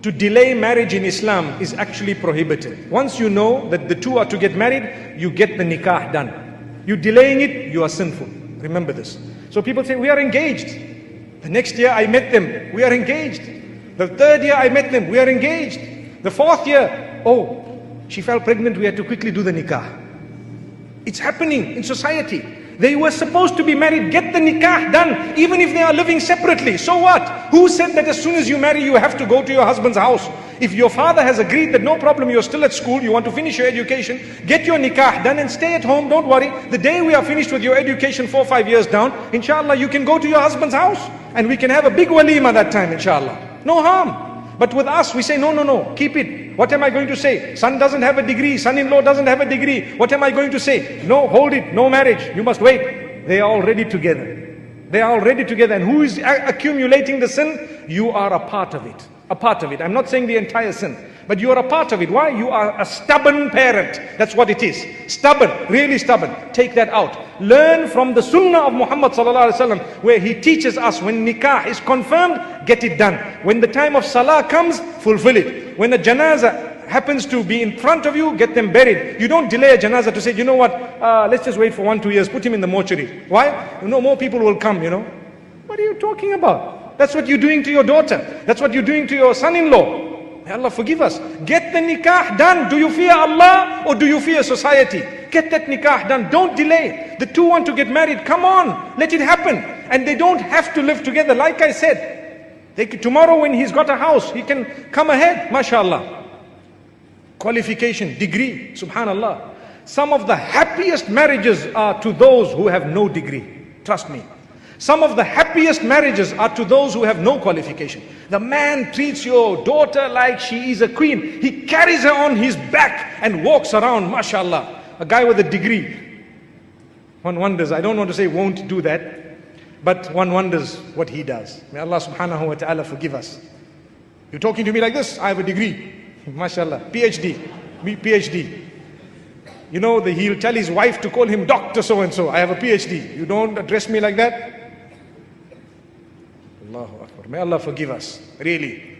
To delay marriage in Islam is actually prohibited. Once you know that the two are to get married, you get the nikah done. You delaying it, you are sinful. Remember this. So people say, we are engaged. The next year I met them, we are engaged. The third year I met them, we are engaged. The fourth year, oh, she fell pregnant, we had to quickly do the nikah. It's happening in society. They were supposed to be married, get the nikah done, even if they are living separately. So what? Who said that as soon as you marry, you have to go to your husband's house? If your father has agreed that no problem, you're still at school, you want to finish your education, get your nikah done and stay at home, don't worry. The day we are finished with your education 4 or 5 years down, inshallah, you can go to your husband's house and we can have a big walima that time, inshallah. No harm. But with us, we say, no, keep it. What am I going to say? Son doesn't have a degree, son-in-law doesn't have a degree. What am I going to say? No, hold it, no marriage, you must wait. They are already together. They are already together. And who is accumulating the sin? You are a part of it. A part of it. I'm not saying the entire sin, but you are a part of it. Why? You are a stubborn parent. That's what it is. Stubborn, really stubborn. Take that out. Learn from the sunnah of Muhammad sallallahu alaihi wasallam, where he teaches us when nikah is confirmed, get it done. When the time of salah comes, fulfill it. When a janazah happens to be in front of you, get them buried. You don't delay a janazah to say, you know what, let's just wait for 1 or 2 years, put him in the mortuary. Why? You know, more people will come, you know. What are you talking about? That's what you're doing to your daughter. That's what you're doing to your son-in-law. May Allah forgive us. Get the nikah done. Do you fear Allah or do you fear society? Get that nikah done. Don't delay. The two want to get married. Come on, let it happen. And they don't have to live together. Like I said, tomorrow when he's got a house, he can come ahead. MashaAllah. Qualification, degree, subhanallah. Some of the happiest marriages are to those who have no degree. Trust me. Some of the happiest marriages are to those who have no qualification. The man treats your daughter like she is a queen. He carries her on his back and walks around, mashallah. A guy with a degree. One wonders, I don't want to say won't do that, but one wonders what he does. May Allah subhanahu wa ta'ala forgive us. You're talking to me like this, I have a degree. Mashallah, PhD. You know, he'll tell his wife to call him Dr. So-and-so. I have a PhD. You don't address me like that. Allahu Akbar. May Allah forgive us. Really.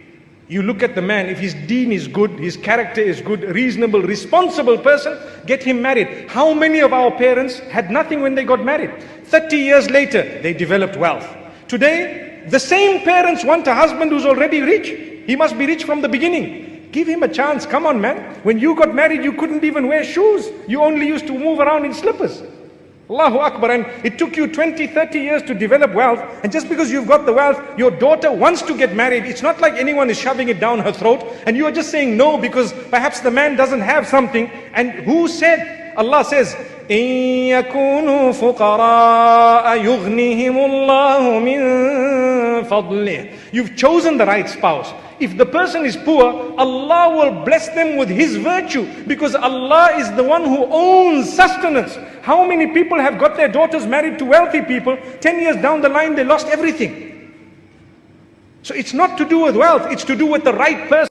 You look at the man, if his deen is good, his character is good, reasonable, responsible person, get him married. How many of our parents had nothing when they got married? 30 years later, they developed wealth. Today, the same parents want a husband who's already rich. He must be rich from the beginning. Give him a chance. Come on, man. When you got married, you couldn't even wear shoes. You only used to move around in slippers. Allahu Akbar. And it took you 20, 30 years to develop wealth. And just because you've got the wealth, your daughter wants to get married. It's not like anyone is shoving it down her throat. And you are just saying no because perhaps the man doesn't have something. And who said? Allah says, إِن يَكُونُوا فُقَرَاءَ يُغْنِهِمُ اللَّهُ مِن فَضْلِهِ. You've chosen the right spouse. If the person is poor, Allah will bless them with His virtue, because Allah is the one who owns sustenance. How many people have got their daughters married to wealthy people? 10 years down the line, they lost everything. So it's not to do with wealth, it's to do with the right person.